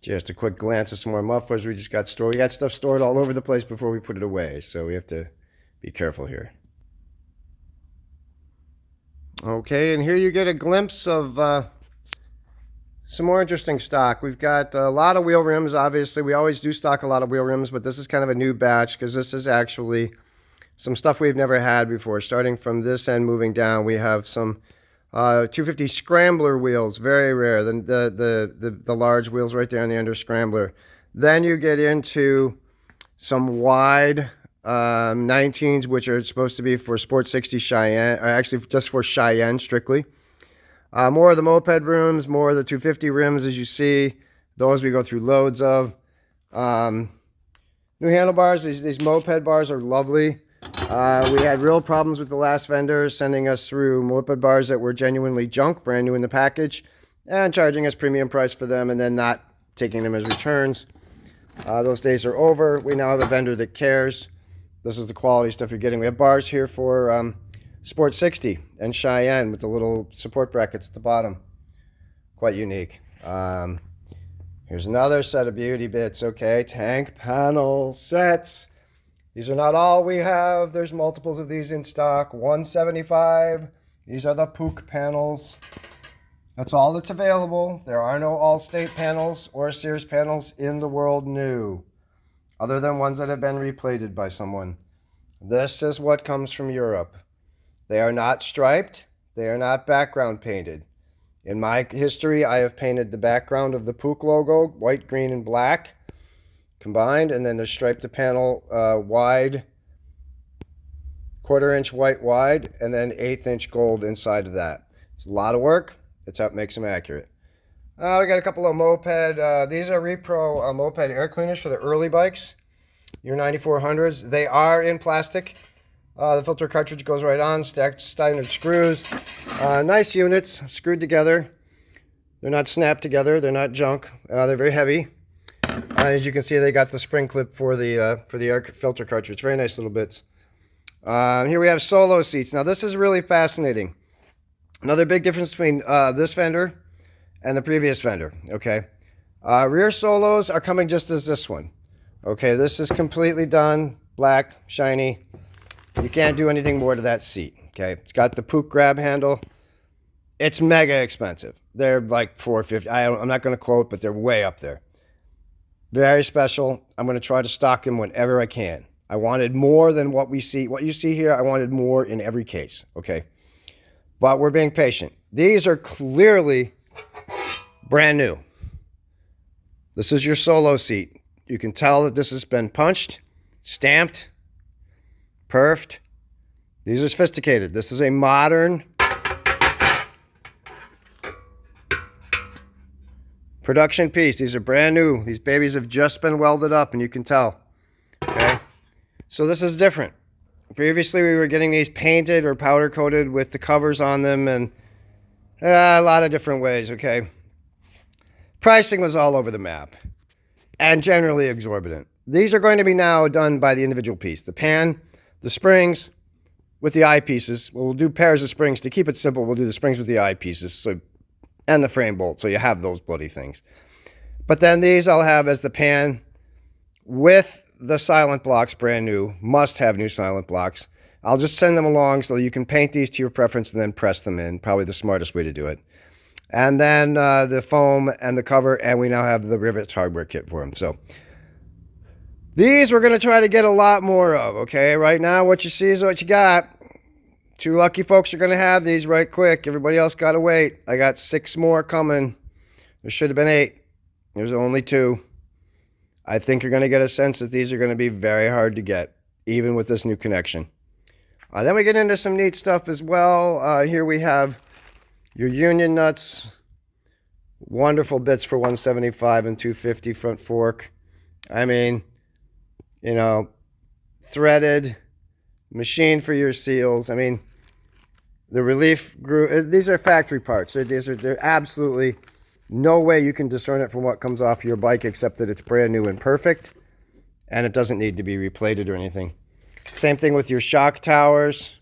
Just a quick glance at some more mufflers we just got stored. We got stuff stored all over the place before we put it away, so we have to be careful here. Okay, and here you get a glimpse of some more interesting stock. We've got a lot of wheel rims, obviously. We always do stock a lot of wheel rims, but this is kind of a new batch because this is actually some stuff we've never had before. Starting from this end, moving down, we have some 250 Scrambler wheels, very rare. The large wheels right there on the under Scrambler. Then you get into some wide 19s, which are supposed to be for Sport 60 Cheyenne, or actually just for Cheyenne strictly. More of the moped rims, more of the 250 rims, as you see. Those we go through loads of. New handlebars. These moped bars are lovely. We had real problems with the last vendor sending us through moped bars that were genuinely junk, brand new in the package, and charging us premium price for them and then not taking them as returns. Those days are over. We now have a vendor that cares. This is the quality stuff you're getting. We have bars here for Sport 60 and Cheyenne with the little support brackets at the bottom. Quite unique. Here's another set of beauty bits. Okay, tank panel sets. These are not all we have. There's multiples of these in stock. $175. These are the Puch panels. That's all that's available. There are no Allstate panels or Sears panels in the world new, other than ones that have been replated by someone. This is what comes from Europe. They are not striped. They are not background painted. In my history, I have painted the background of the Puch logo, white, green, and black combined, and then they striped the panel wide, 1/4 inch white wide, and then 1/8 inch gold inside of that. It's a lot of work. That's how it makes them accurate. We got a couple of moped. These are Repro moped air cleaners for the early bikes, your 9400s. They are in plastic. The filter cartridge goes right on, stacked standard screws. Nice units, screwed together. They're not snapped together. They're not junk. They're very heavy. As you can see, they got the spring clip for the air filter cartridge. Very nice little bits. Here we have solo seats. Now this is really fascinating. Another big difference between this vendor and the previous vendor. Okay, rear solos are coming just as this one. Okay, this is completely done, black, shiny. You can't do anything more to that seat. Okay, it's got the Puch grab handle. It's mega expensive. They're like $450. I'm not going to quote, but they're way up there. Very special. I'm going to try to stock them whenever I can. I wanted more than what we see. What you see here, I wanted more in every case. Okay, but we're being patient. These are clearly brand new. This is your solo seat. You can tell that this has been punched, stamped, perfed. These are sophisticated. This is a modern production piece. These are brand new. These babies have just been welded up, and you can tell. Okay, so this is different. Previously, we were getting these painted or powder coated with the covers on them, and a lot of different ways. Okay, pricing was all over the map and generally exorbitant. These are going to be now done by the individual piece. The pan, the springs with the eyepieces. We'll do pairs of springs. To keep it simple, we'll do the springs with the eyepieces and the frame bolt, so you have those bloody things. But then these I'll have as the pan with the silent blocks, brand new. Must have new silent blocks. I'll just send them along so you can paint these to your preference and then press them in. Probably the smartest way to do it. And then the foam and the cover, and we now have the rivets hardware kit for them. So these we're going to try to get a lot more of, okay? Right now, what you see is what you got. 2 lucky folks are going to have these right quick. Everybody else got to wait. I got 6 more coming. There should have been 8. There's only 2. I think you're going to get a sense that these are going to be very hard to get, even with this new connection. Then we get into some neat stuff as well. Here we have your Union nuts. Wonderful bits for 175 and 250 front fork. I mean, you know, threaded, machine for your seals. I mean, the relief groove. These are factory parts. They're absolutely no way you can discern it from what comes off your bike except that it's brand new and perfect, and it doesn't need to be replated or anything. Same thing with your shock towers,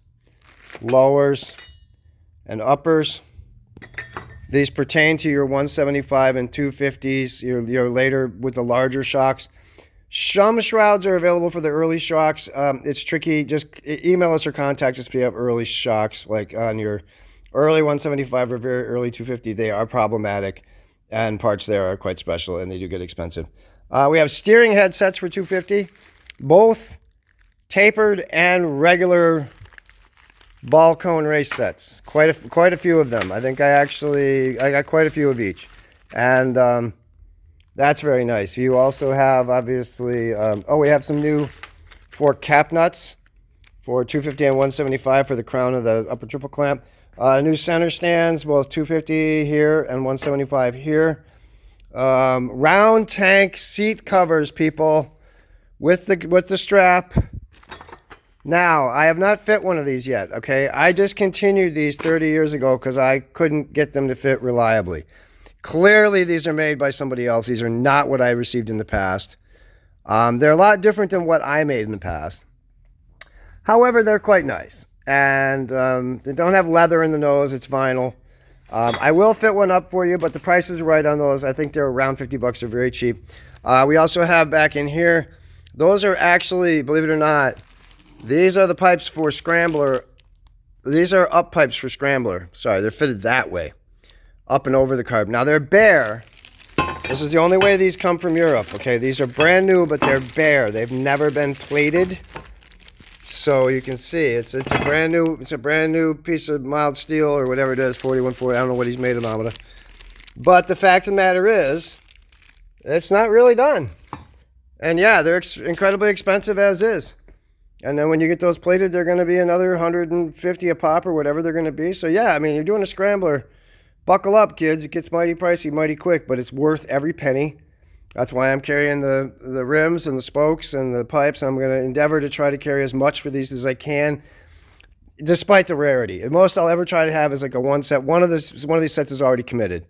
lowers, and uppers. These pertain to your 175 and 250s, your later with the larger shocks. Some shrouds are available for the early shocks. It's tricky. Just email us or contact us if you have early shocks, like on your early 175 or very early 250. They are problematic, and parts there are quite special, and they do get expensive. We have steering headsets for 250, both tapered and regular ball cone race sets. Quite a few of them. I think I got quite a few of each, and that's very nice. You also have obviously. We have some new for cap nuts for 250 and 175 for the crown of the upper triple clamp. New center stands, both 250 here and 175 here. Round tank seat covers, people, with the strap. Now, I have not fit one of these yet, okay? I discontinued these 30 years ago because I couldn't get them to fit reliably. Clearly, these are made by somebody else. These are not what I received in the past. They're a lot different than what I made in the past. However, they're quite nice. And they don't have leather in the nose. It's vinyl. I will fit one up for you, but the price is right on those. I think they're around $50. They're very cheap. We also have back in here, those are actually, believe it or not, these are the pipes for Scrambler. These are up pipes for Scrambler. Sorry, they're fitted that way, up and over the carb. Now they're bare. This is the only way these come from Europe. Okay, these are brand new, but they're bare. They've never been plated. So you can see it's a brand new piece of mild steel or whatever it is, 4140. I don't know what he's made them out of. But the fact of the matter is, it's not really done. And yeah, they're incredibly expensive as is. And then when you get those plated, they're going to be another 150 a pop or whatever they're going to be. So yeah, I mean, you're doing a Scrambler. Buckle up, kids. It gets mighty pricey, mighty quick, but it's worth every penny. That's why I'm carrying the rims and the spokes and the pipes. I'm going to endeavor to try to carry as much for these as I can, despite the rarity. The most I'll ever try to have is like a one set. One of these sets is already committed.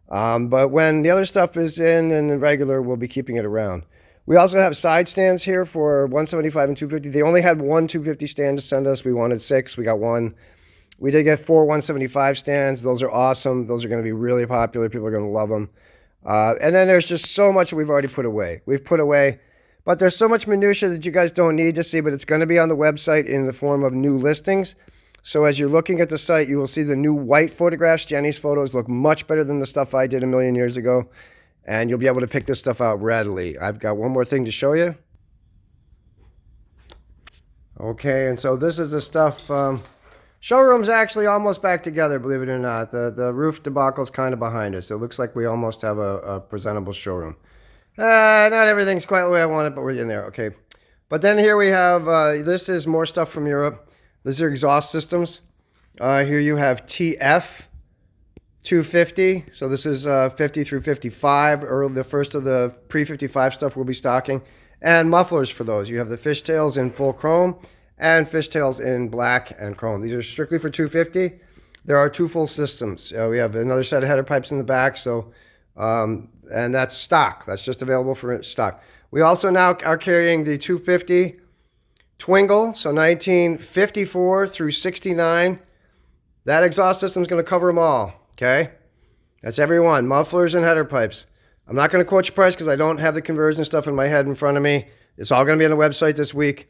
But when the other stuff is in and the regular, we'll be keeping it around. We also have side stands here for 175 and 250. They only had one 250 stand to send us. We wanted 6. We got 1. We did get 4 175 stands. Those are awesome. Those are going to be really popular. People are going to love them. And then there's just so much that we've already put away. But there's so much minutia that you guys don't need to see, but it's going to be on the website in the form of new listings. So as you're looking at the site, you will see the new white photographs. Jenny's photos look much better than the stuff I did a million years ago. And you'll be able to pick this stuff out readily. I've got one more thing to show you. Okay, and so this is the stuff. Showroom's actually almost back together, believe it or not. The roof debacle's kind of behind us. It looks like we almost have a presentable showroom. Not everything's quite the way I want it, but we're in there. Okay. But then here we have, this is more stuff from Europe. These are exhaust systems. Here you have TF 250. So this is 50 through 55, or the first of the pre-55 stuff we'll be stocking. And mufflers for those. You have the fishtails in full chrome and fishtails in black and chrome. These are strictly for 250. There are 2 full systems. We have another set of header pipes in the back. So, and that's stock. That's just available for stock. We also now are carrying the 250 Twingle. So 1954 through 69. That exhaust system is going to cover them all. Okay, that's every one. Mufflers and header pipes. I'm not going to quote your price because I don't have the conversion stuff in my head in front of me. It's all going to be on the website this week.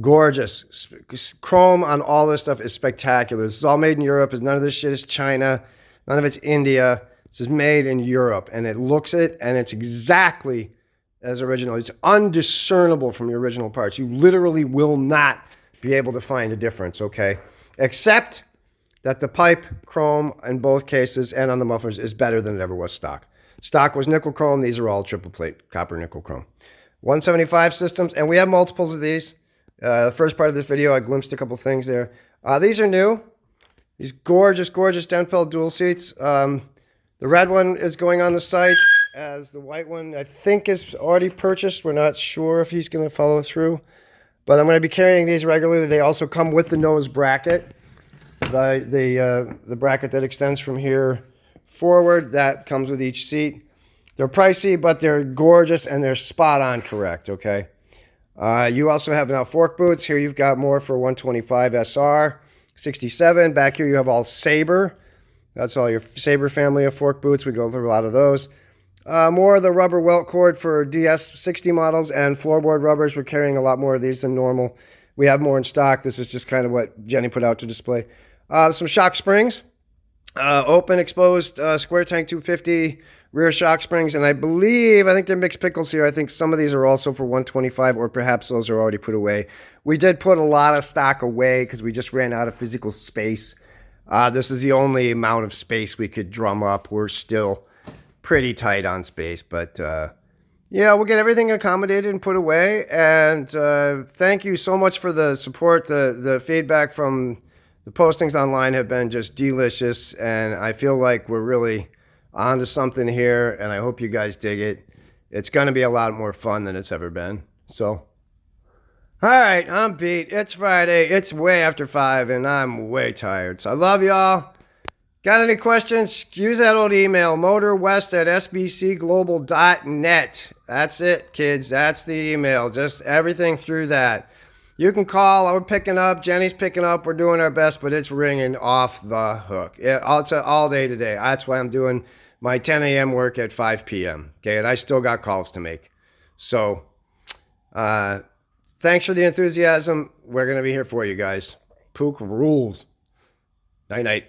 Gorgeous. Chrome on all this stuff is spectacular. This is all made in Europe. None of this shit is China. None of it's India. This is made in Europe, and it looks it, and it's exactly as original. It's undiscernible from the original parts. You literally will not be able to find a difference, okay? Except that the pipe chrome in both cases and on the mufflers is better than it ever was stock. Stock was nickel chrome. These are all triple plate copper nickel chrome. 175 systems, and we have multiples of these. The first part of this video, I glimpsed a couple things there. These are new. These gorgeous, gorgeous Denfeld dual seats. The red one is going on the site, as the white one I think is already purchased. We're not sure if he's going to follow through, but I'm going to be carrying these regularly. They also come with the nose bracket. The bracket that extends from here forward, that comes with each seat. They're pricey, but they're gorgeous and they're spot on correct, okay? You also have now fork boots. Here you've got more for 125 SR, 67. Back here you have all Sabre. That's all your Sabre family of fork boots. We go through a lot of those. More of the rubber welt cord for DS60 models and floorboard rubbers. We're carrying a lot more of these than normal. We have more in stock. This is just kind of what Jenny put out to display. Some shock springs. Open exposed square tank 250 rear shock springs, and I think they're mixed pickles here. I think some of these are also for 125, or perhaps those are already put away. We did put a lot of stock away because we just ran out of physical space. This is the only amount of space we could drum up. We're still pretty tight on space, but yeah, we'll get everything accommodated and put away. And thank you so much for the support. The feedback from the postings online have been just delicious, and I feel like we're really onto something here, and I hope you guys dig it. It's going to be a lot more fun than it's ever been. So, all right, I'm beat. It's Friday. It's way after 5, and I'm way tired. So I love y'all. Got any questions? Use that old email, motorwest@sbcglobal.net. That's it, kids. That's the email. Just everything through that. You can call. I'm picking up. Jenny's picking up. We're doing our best, but it's ringing off the hook. All day today. That's why I'm doing my 10 a.m. work at 5 p.m. Okay, and I still got calls to make. So, thanks for the enthusiasm. We're going to be here for you guys. Pook rules. Night-night.